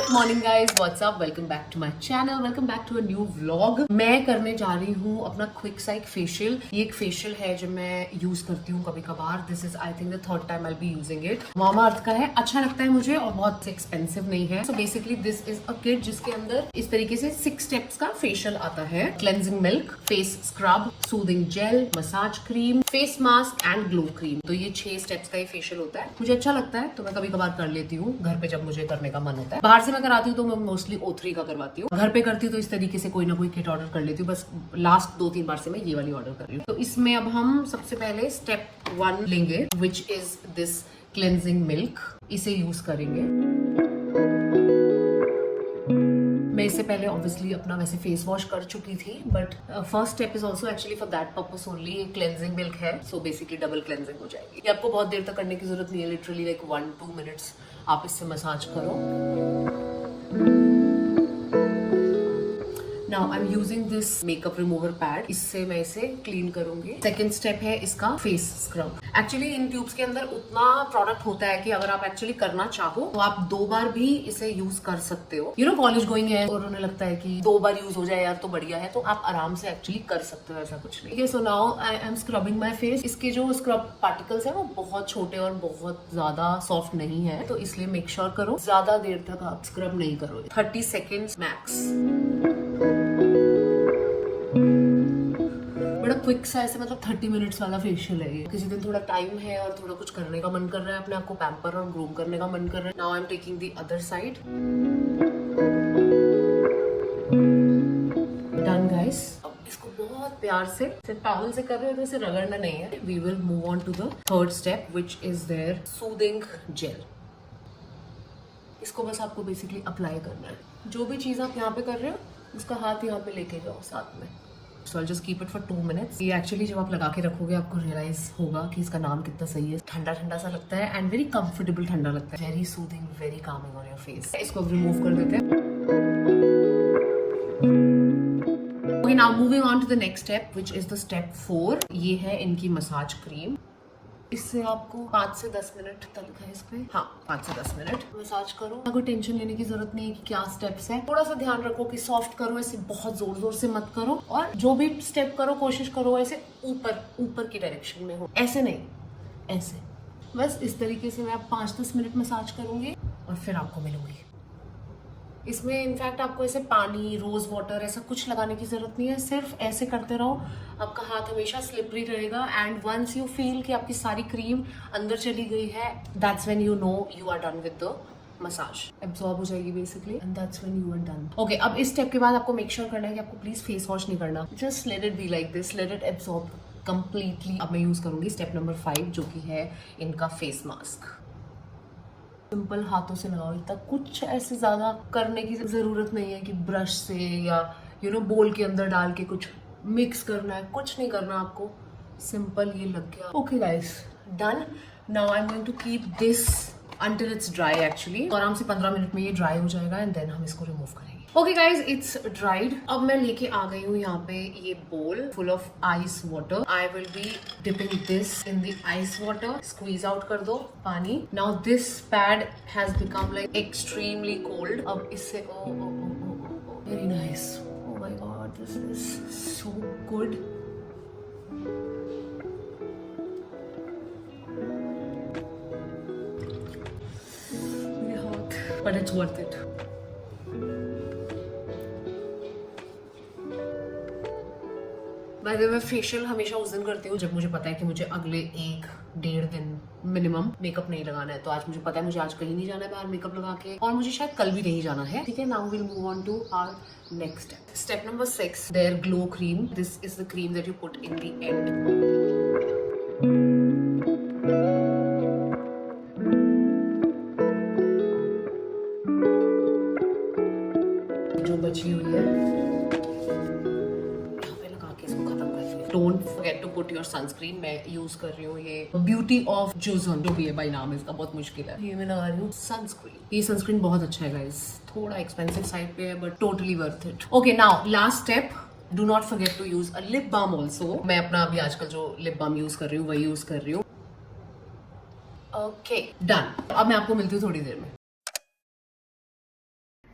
Good morning guys, what's up, welcome back to my channel, welcome back to a new vlog. मैं करने जा रही हूँ अपना क्विक सा एक फेशियल। ये एक फेशियल है जो मैं यूज करती हूँ कभी कभार। This is I think the third time I be using it. मामा अर्थ का है, अच्छा लगता है मुझे और बहुत एक्सपेंसिव नहीं है। So basically this is a kit जिसके अंदर इस तरीके से 6 स्टेप्स का फेशियल आता है। Cleansing milk, face scrub, soothing gel, massage cream, face mask and glow cream. तो ये 6 स्टेप्स का ये फेशियल होता है। मुझे अच्छा लगता है तो मैं कभी कभार कर लेती हूँ घर पे जब मुझे करने का मन होता है। बाहर से मैं कराती हूँ तो मैं मोस्टली O3 का करवाती हूँ। घर पे करती हूँ तो इस तरीके से कोई ना कोई किट ऑर्डर कर लेती हूँ। बस लास्ट 2-3 बार से मैं ये वाली ऑर्डर कर रही हूँ। तो इसमें अब हम सबसे पहले स्टेप 1 लेंगे, which is this cleansing milk. इसे यूज करेंगे। मैं इससे पहले ऑब्वियसली अपना वैसे फेस वॉश कर चुकी थी, but first step is also actually for that purpose only. Cleansing milk है, सो बेसिकली डबल क्लेंजिंग हो जाएगी। ये आपको बहुत देर तक करने की जरूरत नहीं है, लिटरली लाइक 1-2 मिनट्स आप इससे मसाज करो। Now I am using this makeup remover pad. इससे मैं इसे क्लीन करूंगी। सेकेंड स्टेप है इसका face scrub. Actually in tubes के अंदर उतना प्रोडक्ट होता है कि अगर आप एक्चुअली करना चाहो तो आप 2 बार भी इसे यूज कर सकते हो। यू नो कॉलेज गोइंग है और उन्हें लगता है कि 2 बार यूज हो जाए यार तो बढ़िया है, तो आप आराम से एक्चुअली कर सकते हो, ऐसा कुछ नहीं है। So now I M scrubbing my face. इसके जो स्क्रब पार्टिकल्स है वो बहुत छोटे और बहुत ज्यादा सॉफ्ट नहीं है, तो इसलिए मेक श्योर करो ज्यादा देर तक आप स्क्रब नहीं करो। 30 सेकेंड्स मैक्स। बड़ा क्विक सा ऐसे मतलब 30 मिनट्स वाला फेशियल है ये। किसी दिन थोड़ा टाइम है और थोड़ा कुछ करने का मन कर रहा है, अपने आप को पैम्पर और ग्रूम करने का मन कर रहा है। Now I am taking the other side. Done guys. अब इसको बहुत प्यार से सिर्फ टॉवल से कर रहे हो तो इसे रगड़ना नहीं है। We will move on to the third step which is their soothing gel. इसको बस आपको बेसिकली अप्लाई करना है। जो भी चीज आप यहाँ पे कर रहे हो उसका हाथ यहाँ पे लेके जाओ साथ में। So I just keep it for 2 minutes. ये एक्चुअली जब आप लगा के रखोगे आपको रियलाइज होगा कि इसका नाम कितना सही है। ठंडा ठंडा सा लगता है एंड वेरी कंफर्टेबल ठंडा लगता है। Very soothing, very Kameng on your face. इसको अब रिमूव कर देते हैं। Okay, now moving on to the next step, which is the step 4. ये है इनकी मसाज क्रीम। इससे आपको 5 से 10 मिनट तक है इस पे। हाँ, 5 से 10 मिनट मसाज करो। कोई टेंशन लेने की जरूरत नहीं है कि क्या स्टेप्स है। थोड़ा सा ध्यान रखो कि सॉफ्ट करो, ऐसे बहुत जोर जोर से मत करो। और जो भी स्टेप करो कोशिश करो ऐसे ऊपर ऊपर की डायरेक्शन में हो, ऐसे नहीं, ऐसे। बस इस तरीके से मैं अब 5-10 मिनट मसाज करूंगी और फिर आपको मिलूंगी। इसमें इनफैक्ट आपको ऐसे पानी, रोज वाटर ऐसा कुछ लगाने की जरूरत नहीं है। सिर्फ ऐसे करते रहो, आपका हाथ हमेशा स्लिपरी रहेगा। एंड वंस यू फील कि आपकी सारी क्रीम अंदर चली गई है, that's when you know you are done with the massage. Absorb हो जाएगी basically and that's when you are done. Okay, अब इस स्टेप के बाद आपको मेक श्योर करना है कि आपको प्लीज फेस वॉश नहीं करना। Just let it be like this, let it absorb completely. अब मैं यूज करूंगी स्टेप नंबर 5 जो कि है इनका फेस मास्क। सिंपल हाथों से लगाओ। इतना कुछ ऐसे ज्यादा करने की जरूरत नहीं है कि ब्रश से या यू नो बोल के अंदर डाल के कुछ मिक्स करना है। कुछ नहीं करना आपको, सिंपल ये लग गया। Okay guys, done. Now I am going to keep this until it's dry. Actually आराम से 15 मिनट में ये ड्राई हो जाएगा एंड देन हम इसको रिमूव करेंगे। Okay guys, it's dried. अब मैं लेके आ गई हूँ यहाँ पे ये bowl full of ice water. I will be dipping this in the ice water. Squeeze out कर दो पानी। Now this pad has become like extremely cold. अब इससे oh very nice. Oh my god, this is so good. मेरे हाथ, but it's worth it. By the way, मैं facial हमेशा उस दिन करती हूँ जब मुझे पता है कि मुझे अगले 1-1.5 दिन मिनिमम मेकअप नहीं लगाना है। तो आज मुझे पता है मुझे आज कहीं नहीं जाना है बाहर मेकअप लगा के, और मुझे शायद कल भी नहीं जाना है। ठीक है, now will move on to our next step. Step number 6, their glow cream. This is the cream that you put in the end. जो बची हुई है don't forget to put your sunscreen. मैं यूज कर रही हूँ ये ब्यूटी ऑफ जोजन, जो भी है भाई नाम इसका, बहुत मुश्किल है। ये मैं लगा रही हूँ सनस्क्रीन। ये सनस्क्रीन बहुत अच्छा है गाइस, थोड़ा एक्सपेंसिव साइड पे है but totally worth it. Okay, now last step, do not forget to use a lip balm also. मैं अपना अभी आजकल जो लिप बाम यूज कर रही हूँ वही यूज कर रही हूँ। Okay, done. अब मैं आपको मिलती हूँ थोड़ी देर में।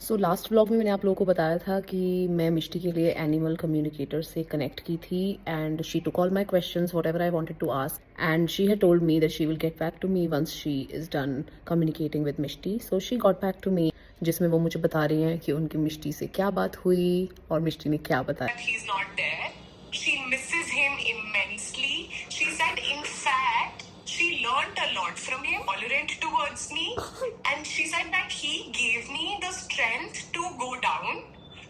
सो लास्ट व्लॉग में मैंने आप लोगों को बताया था कि मैं मिष्टी के लिए एनिमल कम्युनिकेटर से कनेक्ट की थी and she took all my questions what ever I wanted to ask and she had told me that she will get back to me once she is done communicating with Mishti. So she got back to me, जिसमें वो मुझे बता रही हैं कि उनकी मिष्टी से क्या बात हुई और मिष्टी ने क्या बताया. He's not there. She misses him immensely. She said, in fact, she learned a lot from him, tolerant towards me, and she said that he gave me the strength to go down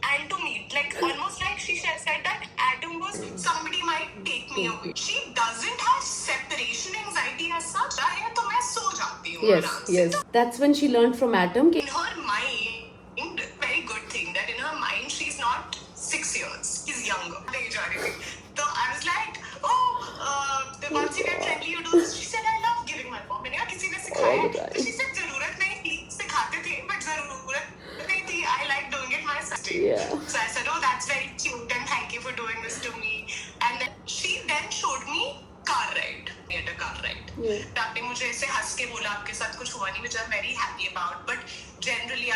and to meet. Like almost like she said that Adam was somebody might take me away. She doesn't have separation anxiety as such. तो मैं सो जाती हूँ. Yes, yes. That's when she learned from Atom. In her mind, very good thing that in her mind she's not 6 years. She's younger. So I was like, once you get friendly, you do this. She said, I love giving my paw. मैंने कहा किसी ने सिखाया है? She said जरूरत नहीं थी, सिखाते थे, but जरूरत नहीं थी. I like doing it myself. Yeah. So I said, oh, that's very cute and thank you for doing this to me. And then she showed me car ride. At a car ride. आपने मुझे ऐसे हंस के बोला आपके साथ कुछ हुआ नहीं, which I'm very happy about. But generally,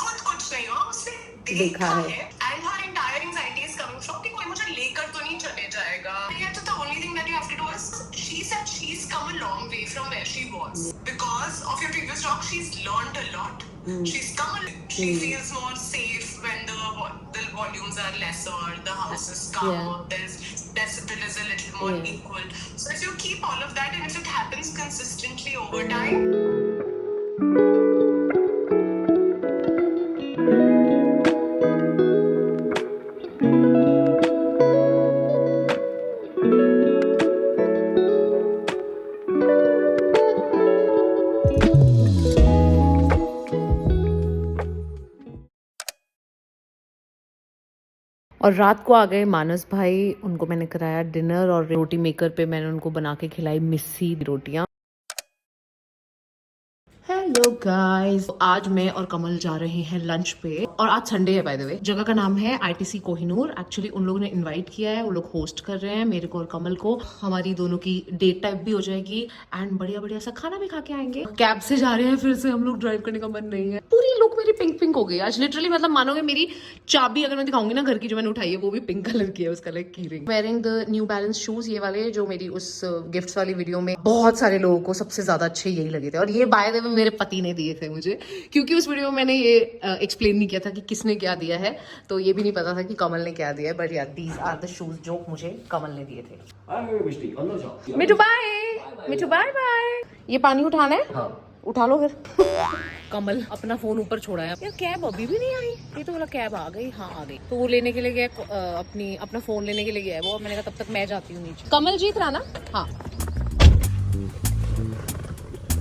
खुद कुछ नहीं हुआ, उसने देखा है. And her entire anxiety is coming from कि कोई मुझे लेकर तो नहीं चले जाएगा. Yeah, so the only thing that you have to do is, she said she's come a long way from where she was. Because of your previous talk, she's learned a lot. She's come. She feels more safe when the volumes are lesser, the house is calmer, there's decibel is a little more equal. So if you keep all of that and if it happens consistently over time. और रात को आ गए मानस भाई, उनको मैंने कराया dinner और रोटी maker पे मैंने उनको बना के खिलाई मिस्सी रोटियां. हेलो गाइस, आज मैं और कमल जा रहे हैं लंच पे और आज संडे है बाय द वे. जगह का नाम है आईटीसी कोहिनूर. एक्चुअली उन लोगों ने इनवाइट किया है, वो लोग होस्ट कर रहे हैं मेरे को और कमल को. हमारी दोनों की डेट टाइप भी हो जाएगी एंड बढ़िया बढ़िया सा खाना भी खा के आएंगे. कैब से जा रहे हैं, फिर से हम लोग ड्राइव करने का मन नहीं है. पूरी लुक मेरी पिंक पिंक हो गई आज लिटरली. मतलब मानोगे मेरी चाबी अगर मैं दिखाऊंगी ना घर की जो मैंने उठाई है वो भी पिंक कलर की है. उसका लाइक की ring. Wearing the new balance shoes, ये वाले जो मेरी उस गिफ्ट्स वाली वीडियो में बहुत सारे लोगों को सबसे ज्यादा अच्छे यही लगे थे. और ये बाय द वे मेरे पति ने दिए थे मुझे, क्योंकि उस वीडियो में मैंने ये एक्सप्लेन नहीं किया था कि किसने क्या दिया है, तो ये भी नहीं पता था कि कमल ने क्या दिया है. बट यार दीज आर द शूज जो मुझे कमल ने दिए थे. मिठू बाय. मिठू बाय बाय. ये पानी उठाना है. हाँ. उठा लो फिर. कमल अपना फोन ऊपर छोड़ा है. यार कैब अभी भी नहीं आई. ये तो बोला कैब आ गई. हाँ आ गई. तो वो लेने के लिए गया, अपना फोन लेने के लिए गया है वो. मैंने कहा तब तक मैं जाती हूँ नीचे. कमल जीत रहा ना. हाँ.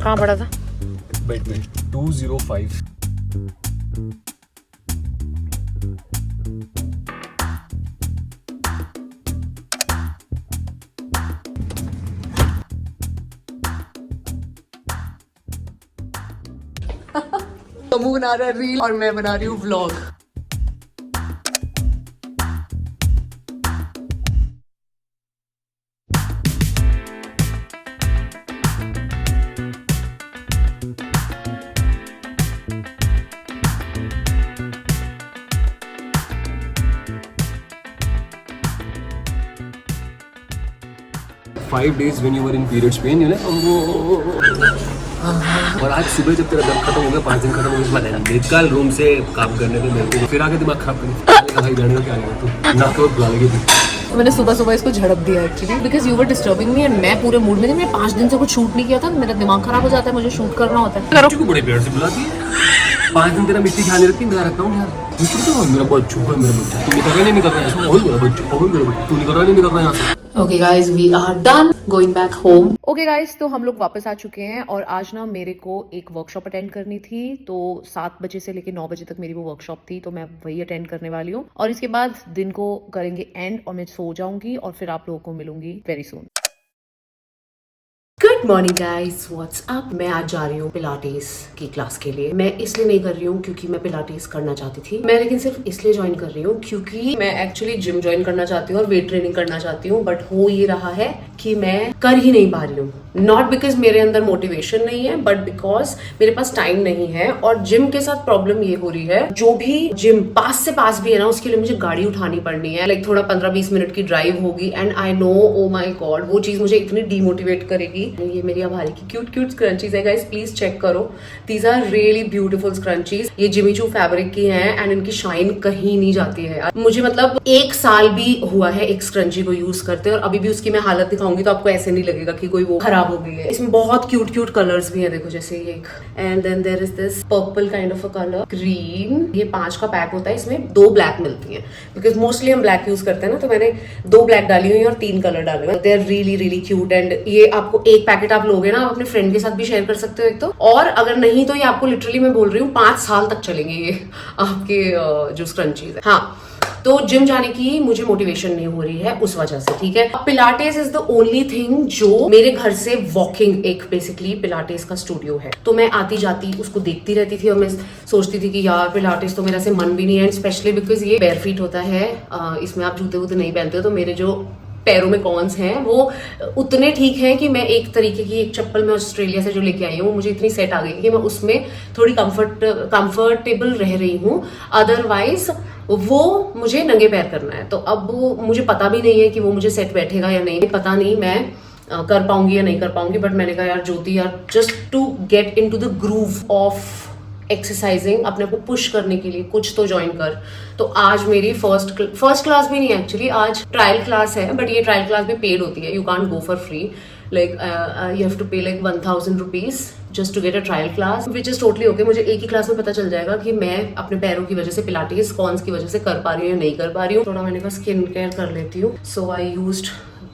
कहाँ पड़ा था? बेड में 205. तमू बना रहा है रील और मैं बना रही हूँ vlog. Five days when you were in periods pain, और आज सुबह जब तेरा दर्द खत्म हो गया, 5 दिन खत्म हो गया, मैं निकल रूम से काम करने पे मेरे को फिर आके दिमाग खराब कर भाई जाने का क्या लगा तू ना तो बुला लगी थी. मैंने सुबह सुबह इसको झड़प दिया actually because you were disturbing me and मैं पूरे मूड में थी. मैं 5 दिन से कुछ शूट नहीं किया था. मेरा दिमाग खराब हो जाता है, मुझे शूट करना होता है. करो बड़े प्यार से बुलाती है. 5 दिन तेरा मिट्टी खाने रखती मैं रखता हूँ यार. तो मेरा बच्चू है, मेरा बच्चा. तू निकल रहा नहीं निकल रहा है. और मेरा बच्चा, और मेरा बच्चा. तू निकल रहा नहीं निकल रहा है यहाँ से. Okay guys, we are done going back home. Okay guys, तो हम लोग वापस आ चुके हैं और आज ना मेरे को एक वर्कशॉप अटेंड करनी थी. तो 7 बजे से लेकर 9 बजे तक मेरी वो वर्कशॉप थी, तो मैं वही अटेंड करने वाली हूँ. और इसके बाद दिन को करेंगे एंड और मैं सो जाऊंगी और फिर आप लोगों को मिलूंगी very soon. Good morning guys, what's up. मैं आज जा रही हूँ पिलाटेस की क्लास के लिए. मैं इसलिए नहीं कर रही हूँ क्योंकि मैं पिलाटेस करना चाहती थी, मैं लेकिन सिर्फ इसलिए ज्वाइन कर रही हूँ क्योंकि मैं एक्चुअली जिम ज्वाइन करना चाहती हूँ और वेट ट्रेनिंग करना चाहती हूँ. बट हो ये रहा है कि मैं कर ही नहीं पा रही हूँ। नॉट बिकॉज मेरे अंदर मोटिवेशन नहीं है, बट बिकॉज मेरे पास टाइम नहीं है। और जिम के साथ प्रॉब्लम ये हो रही है, जो भी जिम पास से पास भी है ना, उसके लिए मुझे गाड़ी उठानी पड़नी है। लाइक थोड़ा 15-20 मिनट की ड्राइव होगी, and I know, oh my god, वो चीज मुझे इतनी डीमोटिवेट करेगी। ये मेरी अभारी की क्यूट स्क्रंचीज है गाइस, प्लीज चेक करो। These are really beautiful scrunchies. ये जिमी चू फैब्रिक की है एंड इनकी शाइन कहीं नहीं जाती है। मुझे मतलब 1 साल भी हुआ है एक स्क्रंची को यूज करते, और अभी भी उसकी मैं हालत दिखाऊंगी तो आपको ऐसे नहीं लगेगा कि कोई वो खराब हो गई है। इसमें बहुत क्यूट कलर्स भी हैं, देखो जैसे ये एक, and then there is this purple kind of a colour, green. ये 5 का पैक होता है, इसमें 2 ब्लैक मिलती हैं, बिकॉज मोस्टली हम ब्लैक यूज करते हैं ना, तो मैंने 2 ब्लैक डाली हुई है और 3 कलर डाले हुए हैं। They are really cute, and ये आपको एक पैकेट आप लोगे ना, आप अपने फ्रेंड के साथ भी शेयर कर सकते हो एक तो, और अगर नहीं तो ये आपको लिटरली मैं बोल रही हूँ 5 साल तक चलेंगे ये आपके जो स्क्रंचीज है। हाँ, तो जिम जाने की मुझे मोटिवेशन नहीं हो रही है उस वजह से, ठीक है। Pilates is the only thing जो मेरे घर से वॉकिंग, एक बेसिकली पिलाटेस का स्टूडियो है, तो मैं आती जाती उसको देखती रहती थी, और मैं सोचती थी कि यार पिलाटेस तो मेरा से मन भी नहीं है, स्पेशली बिकॉज ये बेयर फीट होता है, इसमें आप जूते वूते नहीं पहनते हो, तो मेरे जो पैरों में कॉन्स हैं वो उतने ठीक हैं कि मैं एक तरीके की एक चप्पल मैं ऑस्ट्रेलिया से जो लेके आई हूँ, मुझे इतनी सेट आ गई कि मैं उसमें थोड़ी कंफर्टेबल रह रही हूँ। अदरवाइज वो मुझे नंगे पैर करना है, तो अब वो मुझे पता भी नहीं है कि वो मुझे सेट बैठेगा या नहीं, पता नहीं मैं कर पाऊंगी या नहीं कर पाऊंगी। बट मैंने कहा यार ज्योति, यार just to get into the groove of exercising, अपने को पुश करने के लिए कुछ तो ज्वाइन कर। तो आज मेरी फर्स्ट क्लास भी नहीं है एक्चुअली, आज ट्रायल क्लास है, बट ये ट्रायल क्लास भी पेड होती है, you can't go for free, like you have to pay like 1000 rupees just to get a trial class, which is totally okay. मुझे एक ही क्लास में पता चल जाएगा कि मैं अपने पैरों की वजह से पिलाटेस कॉन्स की वजह से कर पा रही हूँ या नहीं कर पा रही हूँ। थोड़ा मैंने कहा स्किन केयर कर लेती हूँ, सो आई यूज्ड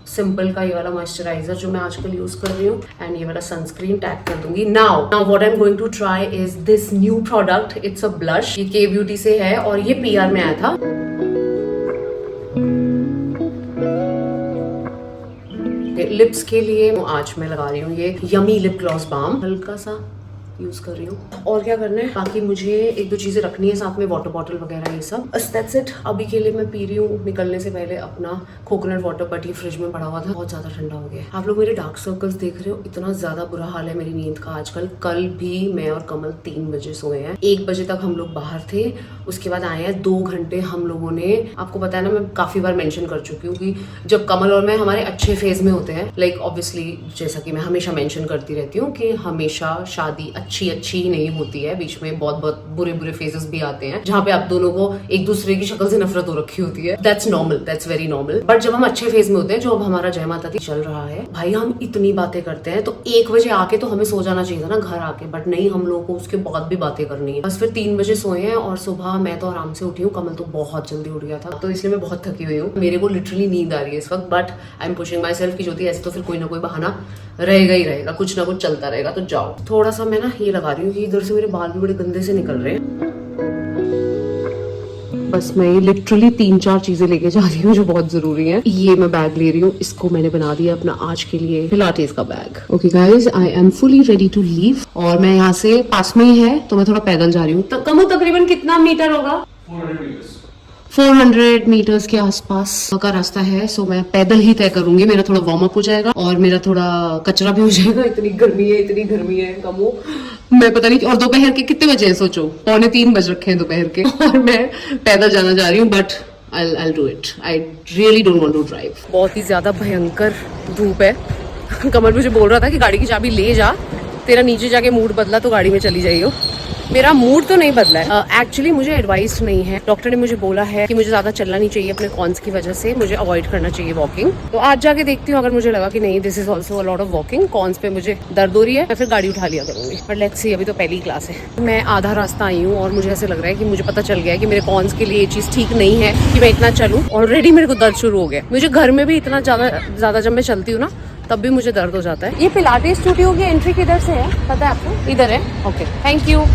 सिंपल का ये वाला मॉइस्चराइजर जो मैं आजकल यूज कर रही हूँ, एंड ये वाला सनस्क्रीन टैग कर दूंगी। Now what I am going to try is this new product, it's a blush, ये के ब्यूटी से है और ये PR में आया था। लिप्स के लिए आज मैं लगा रही हूँ ये यमी लिप ग्लॉस बाम, हल्का सा यूज कर रही हूँ। और क्या करना है, बाकी मुझे 1-2 चीजें रखनी है साथ में, वाटर बॉटल वगैरह ये सब, दैट्स इट। अभी के लिए मैं पी रही हूँ निकलने से पहले अपना कोकोनट वाटर, बट ये फ्रिज में पड़ा हुआ था, बहुत ज्यादा ठंडा हो गया। आप लोग मेरे डार्क सर्कल्स देख रहे हो, इतना ज्यादा बुरा हाल है मेरी नींद का आजकल। कल भी मैं और कमल 3 बजे सोए हैं, 1 बजे तक हम लोग बाहर थे, उसके बाद आए हैं 2 घंटे हम लोगों ने, आपको पता है ना, मैं काफी बार मेंशन कर चुकी हूँ कि जब कमल और मैं हमारे अच्छे फेज में होते हैं, लाइक ऑब्वियसली जैसा कि मैं हमेशा मेंशन करती रहती हूँ कि हमेशा शादी अच्छी ही नहीं होती है, बीच में बहुत बुरे फेजेस भी आते हैं जहाँ पे आप दोनों को एक दूसरे की शक्ल से नफरत हो रखी होती है। That's normal, that's very normal. But जब हम अच्छे फेज में होते हैं, जो अब हमारा जय माता दी चल रहा है, भाई हम इतनी बातें करते हैं, तो 1 बजे आके तो हमें सो जाना चाहिए था ना घर आके, बट नहीं, हम लोगों को उसके बाद भी बातें करनी है। बस फिर 3 बजे सोए हैं, और सुबह मैं तो आराम से उठी हूँ, कमल तो बहुत जल्दी उठ गया था, तो इसलिए मैं बहुत थकी हुई हूँ। मेरे को लिटरली नींद आ रही है इस वक्त, but I am pushing my self की ज्योति ऐसे तो फिर कोई ना कोई बहाना रहेगा ही रहेगा, कुछ ना कुछ चलता रहेगा, तो जाओ। थोड़ा सा मैं ना ये लगा रही हूँ कि इधर से मेरे बाल भी बड़े गंदे से निकल रहे हैं। बस मैं ये लिटरली 3-4 चीजें लेके जा रही हूँ जो बहुत जरूरी है। ये मैं बैग ले रही हूँ, इसको मैंने बना दिया अपना आज के लिए पिलाटेस का bag. Okay guys, I am fully ready to leave, और मैं यहाँ से पास में ही है, तो मैं थोड़ा पैदल जा रही हूँ। तो कम तकरीबन कितना मीटर होगा? 400 मीटर्स के आसपास का रास्ता है, सो मैं पैदल ही तय करूंगी। मेरा थोड़ा वार्म अप हो जाएगा और मेरा थोड़ा कचरा भी हो जाएगा। इतनी गर्मी है कमो, मैं पता नहीं। और दोपहर के कितने बजे हैं सोचो, 2:45 बज रखे हैं दोपहर के, और मैं पैदल जाना चाह रही हूँ, but I'll do it. I really don't want to drive. बहुत ही ज्यादा भयंकर धूप है। कमल मुझे बोल रहा था कि गाड़ी की चाबी ले जा, तेरा नीचे जाके मूड बदला तो गाड़ी में चली जाइयो। मेरा मूड तो नहीं बदला है, एक्चुअली मुझे एडवाइस नहीं है। डॉक्टर ने मुझे बोला है कि मुझे ज्यादा चलना नहीं चाहिए अपने कॉन्स की वजह से, मुझे अवॉइड करना चाहिए वॉकिंग। तो आज जाके देखती हूँ, अगर मुझे लगा कि नहीं this is also a lot of walking, cons पे मुझे दर्द हो रही है, मैं फिर गाड़ी उठा लिया करूंगी। बट लेट्स सी, अभी तो पहली क्लास है, मैं आधा रास्ता आई हूँ और मुझे ऐसे लग रहा है कि मुझे पता चल गया है कि मेरे कॉन्स के लिए ये चीज ठीक नहीं है कि मैं इतना चलूँ। ऑलरेडी मेरे को दर्द शुरू हो गया। मुझे घर में भी इतना ज्यादा जब मैं चलती हूँ ना, तब भी मुझे दर्द हो जाता है। ये पिलाटेस स्टूडियो की एंट्री किधर से है पता है आपको? इधर है। Okay, thank you.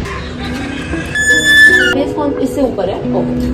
इससे ऊपर है। ओके,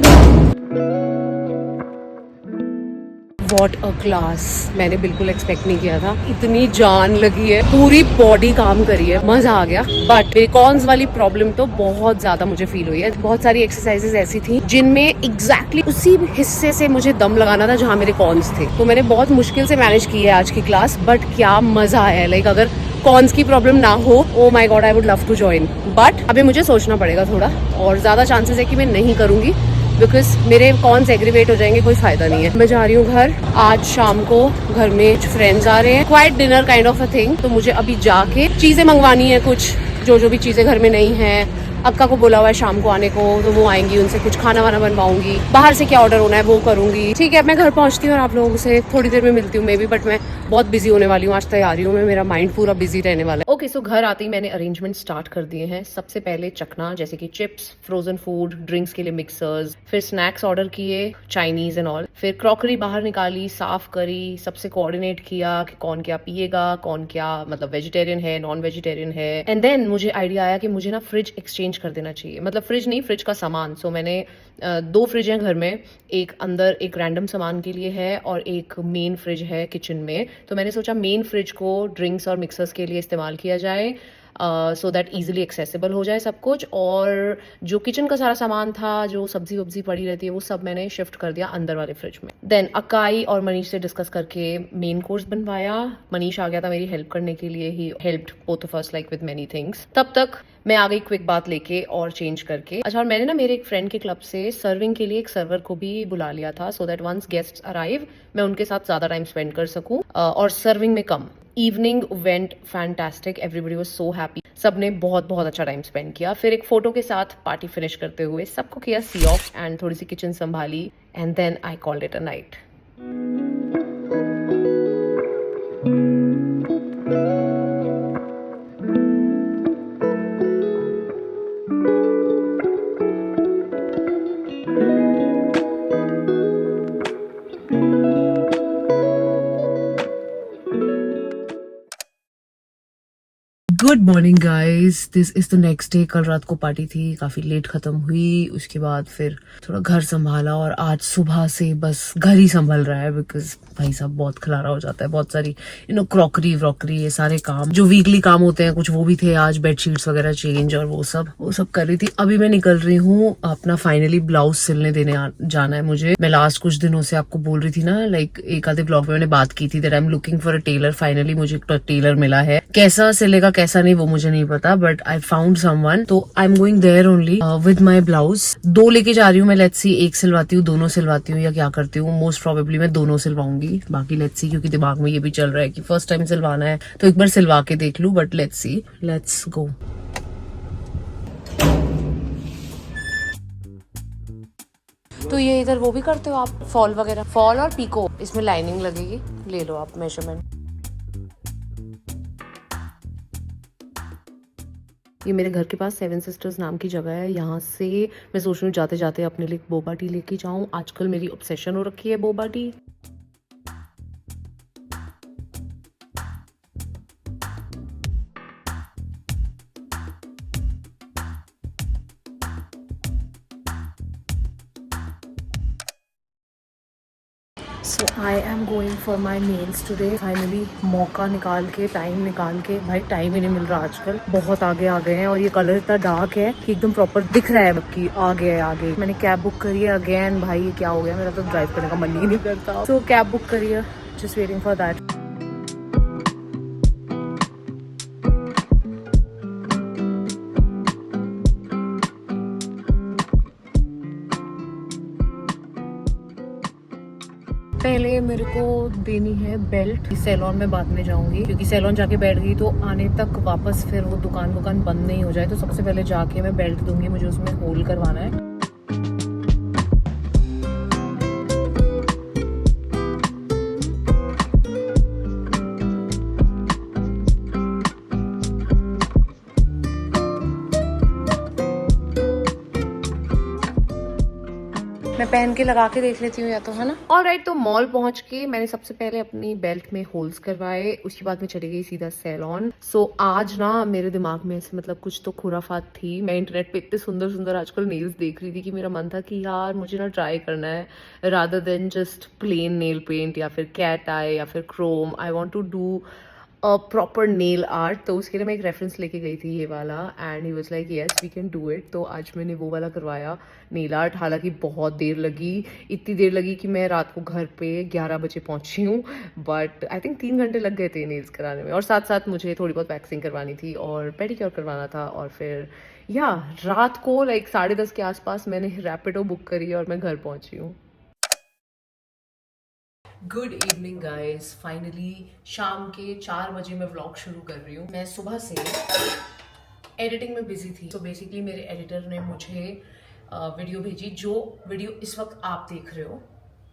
व्हाट अ क्लास, मैंने बिल्कुल एक्सपेक्ट नहीं किया था। इतनी जान लगी है, पूरी बॉडी काम करी है, मजा आ गया। बट कॉन्स वाली प्रॉब्लम तो बहुत ज्यादा मुझे फील हुई है। बहुत सारी एक्सरसाइजेस ऐसी थी जिनमें एग्जैक्टली उसी हिस्से से मुझे दम लगाना था जहाँ मेरे कॉन्स थे, तो मैंने बहुत मुश्किल से मैनेज की है आज की क्लास। बट क्या मजा आया, लाइक अगर कॉन्स की प्रॉब्लम ना हो, oh my God, I would love to join. But अभी मुझे सोचना पड़ेगा थोड़ा, और ज्यादा चांसेस है कि मैं नहीं करूंगी, बिकॉज मेरे कॉन्स एग्रीवेट हो जाएंगे, कोई फायदा नहीं है। मैं जा रही हूँ घर। आज शाम को घर में कुछ फ्रेंड्स आ रहे हैं, quite dinner kind of a thing, तो मुझे अभी जाके चीजें मंगवानी है, कुछ जो भी चीजें घर में नहीं है। अक्का को बोला हुआ है शाम को आने को, तो वो आएंगी, उनसे कुछ खाना वाना बनवाऊंगी। बाहर से क्या ऑर्डर होना है वो करूंगी। ठीक है, मैं घर पहुंचती हूँ और आप लोगों से थोड़ी देर में मिलती हूँ मे बी, बट मैं बहुत बिजी होने वाली हूँ आज, तैयारी हूँ मैं, मेरा माइंड पूरा बिजी रहने वाला है। ओके, सो घर आते ही मैंने अरेंजमेंट स्टार्ट कर दिए हैं। सबसे पहले चखना, जैसे कि चिप्स, फ्रोजन फूड, ड्रिंक्स के लिए मिक्सर्स, फिर स्नैक्स ऑर्डर किए, चाइनीज एंड ऑल। फिर क्रॉकरी बाहर निकाली, साफ करी, सबसे कोऑर्डिनेट किया कि कौन क्या पिएगा, कौन क्या मतलब वेजिटेरियन है, नॉन वेजिटेरियन है। एंड देन मुझे आइडिया आया कि मुझे ना फ्रिज एक्सचेंज कर देना चाहिए, मतलब फ्रिज नहीं, फ्रिज का सामान। सो मैंने 2 फ्रिज हैं घर में, एक अंदर एक रैंडम सामान के लिए है और एक मेन फ्रिज है किचन में। तो मैंने सोचा मेन फ्रिज को ड्रिंक्स और मिक्सर्स के लिए इस्तेमाल किया जाए, सो दैट इजीली एक्सेसिबल हो जाए सब कुछ। और जो किचन का सारा सामान था, जो सब्जी वब्जी पड़ी रहती है, वो सब मैंने शिफ्ट कर दिया अंदर वाले फ्रिज में। देन अकाई और मनीष से डिस्कस करके मेन कोर्स बनवाया। मनीष आ गया था मेरी हेल्प करने के लिए, he helped both of us like with many things. तब तक मैं आ गई क्विक बात लेके और चेंज करके। अच्छा, और मैंने ना मेरे एक फ्रेंड के क्लब से सर्विंग के लिए एक सर्वर को भी बुला लिया था, so that once guests arrive मैं उनके साथ ज्यादा टाइम स्पेंड कर सकूं और सर्विंग में कम। Evening went fantastic, everybody was so happy, सबने बहुत बहुत अच्छा टाइम स्पेंड किया। फिर एक फोटो के साथ पार्टी फिनिश करते हुए सबको किया सी ऑफ एंड थोड़ी सी किचन संभाली, and then I called it a night. Good morning guys, this is the next day. कल रात को पार्टी थी, काफी लेट खत्म हुई, उसके बाद फिर थोड़ा घर संभाला और आज सुबह से बस घर ही संभल रहा है, बिकॉज भाई साहब बहुत खलारा हो जाता है, बहुत सारी क्रॉकरी व्रॉकरी, ये सारे काम जो वीकली काम होते हैं कुछ वो भी थे आज, बेडशीट्स वगैरह चेंज और वो सब कर रही थी। अभी मैं निकल रही हूँ अपना फाइनली ब्लाउज सिलने देने जाना है मुझे। मैं लास्ट कुछ दिनों से आपको बोल रही थी ना, लाइक एक आधे ब्लॉग में मैंने बात की थी that I am looking for a tailor. Finally मुझे एक टेलर मिला है, कैसा सिलेगा कैसा नहीं वो मुझे नहीं पता, बट आई फाउंड समवन, तो I am going there only with my blouse. 2 लेके जा रही हूँ मैं, लेट्स सी एक सिलवाती हूँ, दोनों सिलवाती हूँ या क्या करती हूँ। मोस्ट प्रोबेबली मैं दोनों सिलवाऊंगी, बाकी लेट्स सी, क्योंकि दिमाग में ये भी चल रहा है कि फर्स्ट टाइम सिलवाना है तो एक बार सिलवा के देख लूं, but let's see, let's go. तो ये इधर वो भी करते हो आप, फॉल वगैरह? फॉल और पीको, इसमें लाइनिंग लगेगी, ले लो आप मेजरमेंट। ये मेरे घर के पास 7 सिस्टर्स नाम की जगह है, यहाँ से मैं सोच रही हूँ जाते जाते अपने लिए बोबा टी लेके जाऊँ। आजकल मेरी ऑब्सेशन हो रखी है boba tea. So I am going for my nails today. Finally मौका निकाल के, टाइम निकाल के, भाई टाइम ही नहीं मिल रहा आजकल, बहुत आगे आ गए हैं और ये कलर इतना डार्क है कि एकदम प्रॉपर दिख रहा है कि आ गया है आगे। मैंने कैब बुक करी है अगेन, भाई ये क्या हो गया, मेरा तो ड्राइव करने का मन ही नहीं करता। तो कैब बुक करी है, जस्ट वेटिंग फॉर दैट। पहले मेरे को देनी है बेल्ट, सैलून में बाद में जाऊंगी, क्योंकि सैलून जाके बैठ गई तो आने तक वापस फिर वो दुकान बंद नहीं हो जाए, तो सबसे पहले जाके मैं बेल्ट दूंगी, मुझे उसमें होल करवाना है। मैं पहन के लगा के देख लेती हूँ या तो, है ना। ऑलराइट, तो मॉल पहुंच के मैंने सबसे पहले अपनी बेल्ट में होल्स करवाए, उसके बाद मैं चली गई सीधा सैलॉन। सो आज ना मेरे दिमाग में ऐसे मतलब कुछ तो खुराफात थी। मैं इंटरनेट पे इतने सुंदर सुंदर आजकल नेल्स देख रही थी कि मेरा मन था कि यार मुझे ना ट्राई करना है, rather than just plain nail paint या फिर कैट आई या फिर chrome. I want to do proper nail art. तो उसके लिए मैं एक रेफरेंस लेके गई थी, ये वाला, and he was like yes we can do it. तो आज मैंने वो वाला करवाया नेल आर्ट। हालांकि बहुत देर लगी, इतनी देर लगी कि मैं रात को घर पे 11 बजे पहुंची हूँ, बट आई थिंक 3 घंटे लग गए थे नेल्स कराने में। और साथ साथ मुझे थोड़ी बहुत वैक्सिंग करवानी थी और पेडिक्योर करवाना था। और फिर या रात को लाइक 10:30 के आसपास मैंने रैपिडो बुक करी और मैं घर पहुंची हूँ। गुड इवनिंग गाइज, फाइनली शाम के 4 बजे मैं व्लॉग शुरू कर रही हूँ। मैं सुबह से एडिटिंग में बिजी थी। तो बेसिकली मेरे एडिटर ने मुझे वीडियो भेजी। जो वीडियो इस वक्त आप देख रहे हो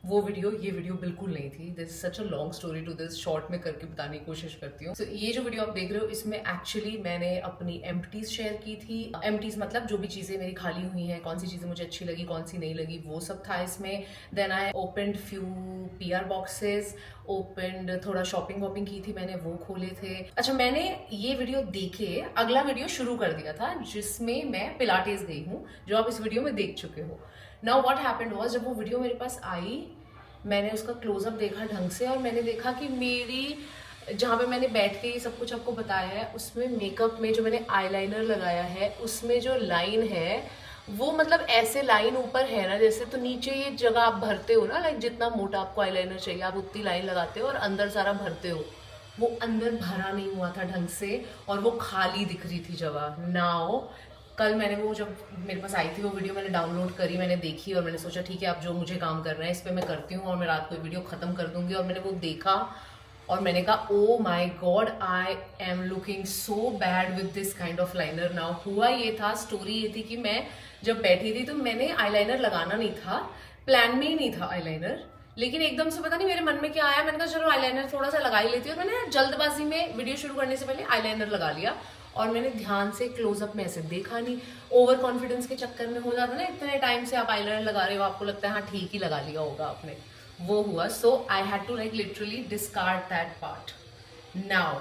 वो वीडियो, ये वीडियो बिल्कुल नहीं थी। This is such a long story to this, short में करके बताने की कोशिश करती हूँ। So, ये जो वीडियो आप देख रहे हो इसमें एक्चुअली मैंने अपनी एम्प्टीज शेयर की थी। एम्प्टीज मतलब जो भी चीजें मेरी खाली हुई हैं, कौन सी चीजें मुझे अच्छी लगी, कौन सी नहीं लगी, वो सब था इसमें। Then I opened few PR boxes, opened थोड़ा शॉपिंग वॉपिंग की थी मैंने, वो खोले थे। अच्छा, मैंने ये वीडियो देखे अगला वीडियो शुरू कर दिया था जिसमें मैं पिलाटेस गई हूँ, जो आप इस वीडियो में देख चुके हो। नाउ व्हाट हैपेंड वाज, जब वो वीडियो मेरे पास आई मैंने उसका क्लोजअप देखा ढंग से और मैंने देखा कि मेरी जहाँ पे मैंने बैठ के ये सब कुछ आपको बताया है उसमें मेकअप में जो मैंने आईलाइनर लगाया है उसमें जो लाइन है वो मतलब ऐसे लाइन ऊपर है ना जैसे, तो नीचे ये जगह आप भरते हो ना, लाइक जितना मोटा आपको आईलाइनर चाहिए आप उतनी लाइन लगाते हो और अंदर सारा भरते हो, वो अंदर भरा नहीं हुआ था ढंग से और वो खाली दिख रही थी जगह। नाउ कल मैंने वो जब मेरे पास आई थी वो वीडियो मैंने डाउनलोड करी, मैंने देखी और मैंने सोचा ठीक है अब जो मुझे काम करना है इस पर मैं करती हूँ और मैं रात को वीडियो ख़त्म कर दूंगी। और मैंने वो देखा और मैंने कहा oh my god, I am looking so bad with this kind of liner. Now हुआ ये था, स्टोरी ये थी कि मैं जब बैठी थी तो मैंने आईलाइनर लगाना नहीं था, प्लान में ही नहीं था आईलाइनर, लेकिन एकदम से पता नहीं मेरे मन में क्या आया, मैंने कहा चलो आईलाइनर थोड़ा सा लगा ही लेती हूँ। और मैंने जल्दबाजी में वीडियो शुरू करने से पहले आईलाइनर लगा लिया और मैंने ध्यान से क्लोजअप में ऐसे देखा नहीं। ओवर कॉन्फिडेंस के चक्कर में हो जाता ना, इतने टाइम से आप आईलाइनर लगा रहे हो आपको लगता है हाँ ठीक ही लगा लिया होगा आपने, वो हुआ। So I had to like literally discard that part. Now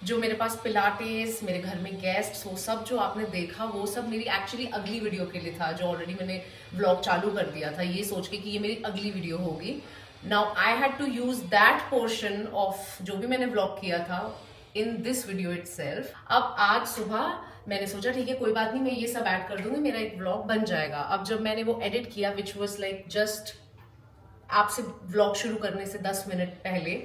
जो मेरे पास पिलाटेस, मेरे घर में गेस्ट्स, वो सब जो आपने देखा वो सब मेरी एक्चुअली अगली वीडियो के लिए था, जो ऑलरेडी मैंने व्लॉग चालू कर दिया था ये सोच के कि ये मेरी अगली वीडियो होगी। Now I had to use that portion of जो भी मैंने व्लॉग किया था इन दिस वीडियो इटसेल्फ। अब आज सुबह मैंने सोचा ठीक है कोई बात नहीं, मैं ये सब ऐड कर दूंगी, मेरा एक व्लॉग बन जाएगा। अब जब मैंने वो एडिट किया विच वॉज लाइक जस्ट आपसे व्लॉग शुरू करने से 10 मिनट पहले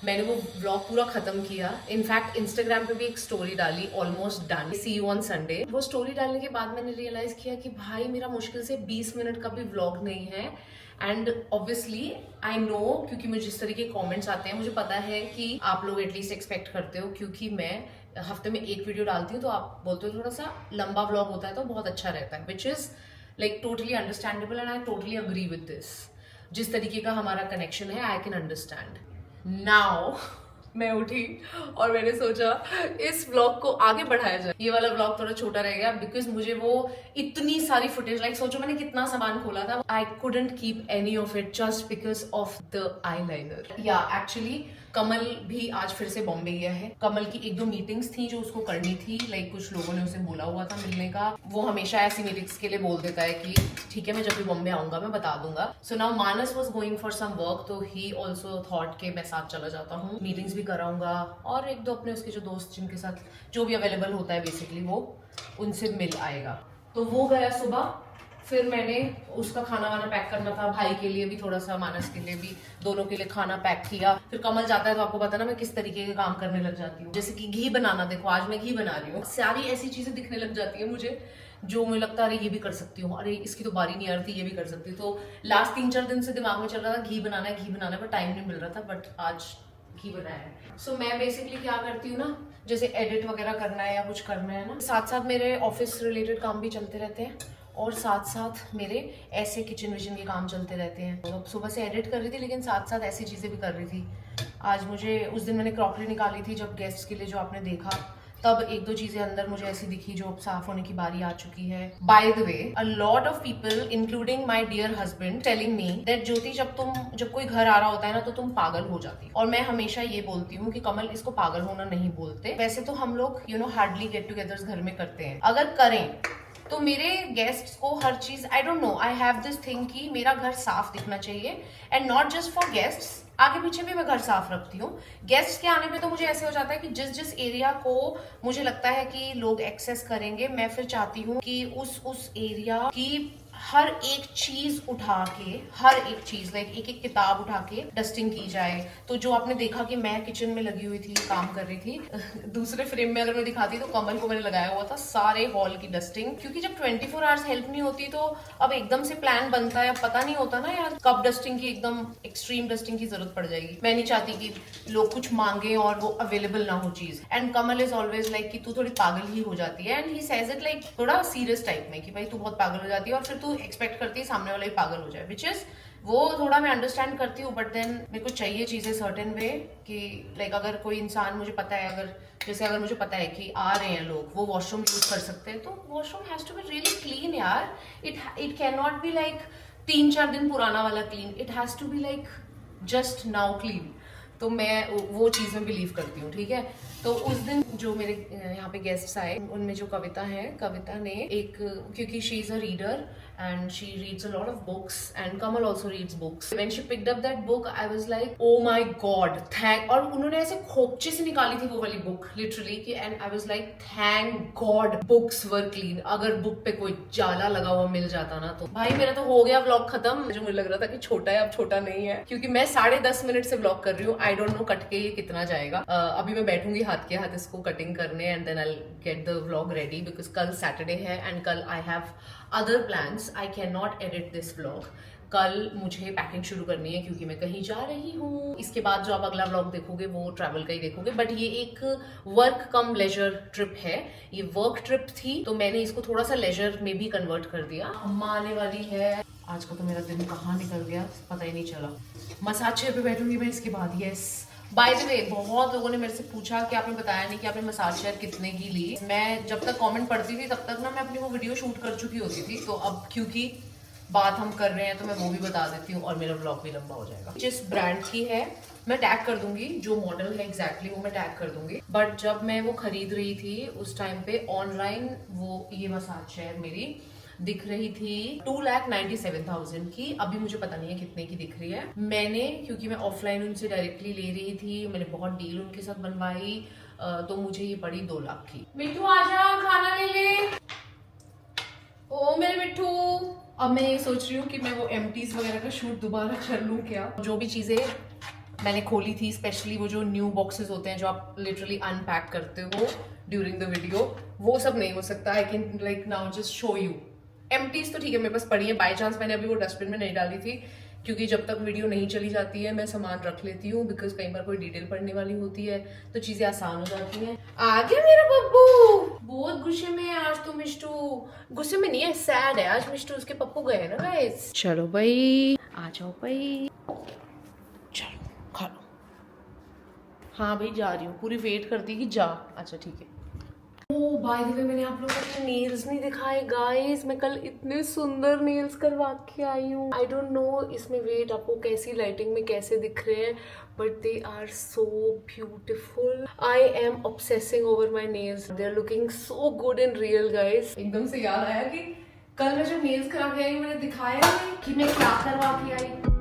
मैंने वो व्लॉग पूरा खत्म किया। इनफैक्ट इंस्टाग्राम पे भी एक स्टोरी डाली, almost done, see you on Sunday. वो स्टोरी डालने के बाद मैंने रियलाइज किया कि भाई मेरा मुश्किल से 20 मिनट का भी व्लॉग नहीं है। एंड ऑब्वियसली आई नो, क्योंकि मुझे जिस तरीके के कमेंट्स आते हैं मुझे पता है कि आप लोग एटलीस्ट एक्सपेक्ट करते हो, क्योंकि मैं हफ्ते में एक वीडियो डालती हूँ तो आप बोलते हो थोड़ा सा लंबा व्लॉग होता है तो बहुत अच्छा रहता है, which is like totally understandable and I totally agree with this. जिस तरीके का हमारा कनेक्शन है आई कैन अंडरस्टैंड। नाउ मैं उठी और मैंने सोचा इस व्लॉग को आगे बढ़ाया जाए। ये वाला व्लॉग थोड़ा छोटा रह गया बिकॉज मुझे वो इतनी सारी फुटेज, लाइक सोचो मैंने कितना सामान खोला था, I couldn't keep any of it just because of the eyeliner. या एक्चुअली कमल भी आज फिर से बॉम्बे गया है। कमल की 1-2 मीटिंग्स थी जो उसको करनी थी, लाइक कुछ लोगों ने उसे बोला हुआ था मिलने का। वो हमेशा ऐसी मीटिंग्स के लिए बोल देता है कि ठीक है मैं जब भी बॉम्बे आऊंगा मैं बता दूंगा। So now Manas was going for some work, तो ही ऑल्सो थॉट के मैं साथ चला जाता हूँ, मीटिंग्स भी कराऊंगा और 1-2 अपने उसके जो दोस्त जिनके साथ जो भी अवेलेबल होता है बेसिकली वो उनसे मिल आएगा। तो वो गया सुबह, फिर मैंने उसका खाना वाना पैक करना था, भाई के लिए भी थोड़ा सा, मानस के लिए भी, दोनों के लिए खाना पैक किया। फिर कमल जाता है तो आपको पता ना मैं किस तरीके के काम करने लग जाती हूँ, जैसे कि घी बनाना, देखो आज मैं घी बना रही हूँ, सारी ऐसी चीजें दिखने लग जाती है मुझे जो मुझे लगता है अरे ये भी कर सकती हूँ, अरे इसकी तो बारी नहीं आ रही थी ये भी कर सकती हूँ। तो लास्ट 3-4 दिन से दिमाग में चल रहा था घी बनाना है पर टाइम नहीं मिल रहा था, बट आज घी बनाया है। सो मैं बेसिकली क्या करती हूँ ना, जैसे एडिट वगैरह करना है या कुछ करना है ना, साथ साथ मेरे ऑफिस रिलेटेड काम भी चलते रहते हैं और साथ साथ मेरे ऐसे किचन विचन के काम चलते रहते हैं। तो सुबह से एडिट कर रही थी लेकिन साथ साथ ऐसी चीज़ें भी कर रही थी। आज मुझे उस दिन मैंने क्रॉकरी निकाली थी जब गेस्ट्स के लिए, जो आपने देखा, तब एक दो चीजें अंदर मुझे ऐसी दिखी जो अब साफ होने की बारी आ चुकी है. By the way, a lot of people including my dear husband telling me that Jyoti जब कोई घर आ रहा होता है ना तो तुम पागल हो जाती. और मैं हमेशा ये बोलती हूँ कि कमल, इसको पागल होना नहीं बोलते. वैसे तो हम लोग हार्डली गेट टुगेदर्स घर में करते हैं. अगर करें तो मेरे गेस्ट्स को हर चीज, आई don't no, I have this thing कि मेरा घर साफ दिखना चाहिए. And not just for guests, आगे पीछे भी मैं घर साफ रखती हूँ. गेस्ट के आने पे तो मुझे ऐसे हो जाता है कि जिस एरिया को मुझे लगता है कि लोग एक्सेस करेंगे, मैं फिर चाहती हूँ कि उस एरिया की हर एक चीज उठा के, हर एक चीज लाइक एक एक किताब उठा के डस्टिंग की जाए. तो जो आपने देखा कि मैं किचन में लगी हुई थी, काम कर रही थी, दूसरे फ्रेम में अगर मैं दिखाती तो कमल को मैंने लगाया हुआ था सारे हॉल की डस्टिंग. क्योंकि जब 24 आवर्स हेल्प नहीं होती तो अब एकदम से प्लान बनता है, अब पता नहीं होता ना यार कब डस्टिंग की, एकदम एक्सट्रीम डस्टिंग की जरूरत पड़ जाएगी. मैं नहीं चाहती कि लोग कुछ मांगे और वो अवेलेबल ना हो चीज. And Kamal is always like कि तू थोड़ी पागल ही हो जाती है. And he says it like थोड़ा सीरियस टाइप में कि भाई तू बहुत पागल हो जाती है और फिर तू एक्सपेक्ट करती है सामने वाला ही पागल हो जाए. विच इज वो थोड़ा मैं अंडरस्टैंड करती हूँ, बट देन मेरे को चाहिए चीजें सर्टेन वे कि लाइक अगर कोई इंसान, मुझे पता है, अगर मुझे पता है कि आ रहे हैं लोग, वो वॉशरूम यूज कर सकते हैं, तो washroom has to be really clean यार. It can not be like 3-4 दिन पुराना वाला clean. It has to be like just now clean. तो मैं वो चीज में बिलीव करती हूँ. ठीक है, तो उस दिन जो मेरे यहाँ पे गेस्ट्स आए, उनमें जो कविता है, कविता ने एक, क्योंकि she is a reader and she reads a lot of books and Kamal also reads books. When she picked up that book, I was like, oh my god, thank. और उन्होंने ऐसे खोपचे से निकाली थी वो वाली बुक लिटरली कि, and I was like, thank god books were clean. अगर बुक पे कोई जाला लगा हुआ मिल जाता ना तो भाई मेरा तो हो गया व्लॉग खत्म. जो मुझे लग रहा था कि छोटा है, अब छोटा नहीं है, क्योंकि मैं 10.5 मिनट से व्लॉग कर रही हूँ. आई डोंट नो कट के ये कितना जाएगा. अभी मैं बैठूंगी हाथ के हाथ इसको कटिंग करने and then I get the vlog ready, because कल सैटरडे है एंड कल I have other plans. I can not edit this vlog. कल मुझे पैकिंग शुरू करनी है क्योंकि मैं कहीं जा रही हूँ. इसके बाद जो आप अगला व्लॉग देखोगे वो ट्रैवल का ही देखोगे. बट ये एक वर्क कम लेजर ट्रिप है. ये वर्क ट्रिप थी तो मैंने इसको थोड़ा सा लेजर में भी कन्वर्ट कर दिया. अम्मा आने वाली है. आज का तो मेरा दिन कहाँ निकल गया पता ही नहीं चला. मसाज चेयर पे बैठूंगी मैं इसके बाद. यस, बाय द वे, बहुत लोगों ने मेरे से पूछा कि आपने बताया नहीं कि आपने मसाज चेयर कितने की ली. मैं जब तक कमेंट पढ़ती थी तब तक ना मैं अपनी वो वीडियो शूट कर चुकी होती थी. तो अब क्योंकि बात हम कर रहे हैं तो मैं वो भी बता देती हूँ और मेरा व्लॉग भी लंबा हो जाएगा. जिस ब्रांड की है मैं टैग कर दूंगी, जो मॉडल है एग्जैक्टली वो मैं टैग कर दूंगी. बट जब मैं वो खरीद रही थी उस टाइम पे ऑनलाइन वो ये मसाज चेयर मेरी दिख रही थी 2,97,000 की. अभी मुझे पता नहीं है कितने की दिख रही है. मैंने, क्योंकि मैं ऑफलाइन उनसे डायरेक्टली ले रही थी, मैंने बहुत डील उनके साथ बनवाई, तो मुझे ये पड़ी 2 लाख की. मिट्टू आजा, खाना ले ले. ओ मेरे मिट्टू. अब मैं ये सोच रही हूँ कि मैं वो एम्प्टीज वगैरह का शूट दोबारा कर लूँ क्या. जो भी चीजें मैंने खोली थी, स्पेशली वो जो न्यू बॉक्सेस होते हैं जो आप लिटरली अनपैक करते हो ड्यूरिंग द वीडियो, वो सब नहीं हो सकता. I can like now just show you. Empties तो ठीक है मेरे पास पड़ी है. बाय चांस मैंने अभी वो डस्टबिन में नहीं डाली थी क्योंकि जब तक वीडियो नहीं चली जाती है मैं सामान रख लेती हूँ, बिकॉज कई बार कोई डिटेल पढ़ने वाली होती है तो चीजें आसान हो जाती हैं. आ गया मेरा बब्बू. बहुत गुस्से में है आज तो मिष्टू. गुस्से में नहीं है, सैड है आज मिष्टू. उसके पप्पू गए ना गाइस. चलो भाई आ जाओ भाई, चलो खा लो. हाँ भाई जा रही हूँ. पूरी वेट करती कि जा. अच्छा ठीक है. ओह बाय द वे, मैंने आप लोगों को नेल्स नहीं दिखाए गाइस. मैं कल इतने सुंदर नेल्स करवा के आई हूँ. आई डोंट नो इसमें वेट आपको कैसी लाइटिंग में कैसे दिख रहे हैं, but they are so beautiful. I am obsessing over my nails. They are looking so good in real guys. एकदम से याद आया कि कल मैं जो नेल्स करा के आई मैंने दिखाया नहीं कि मैं क्या करवा के आई.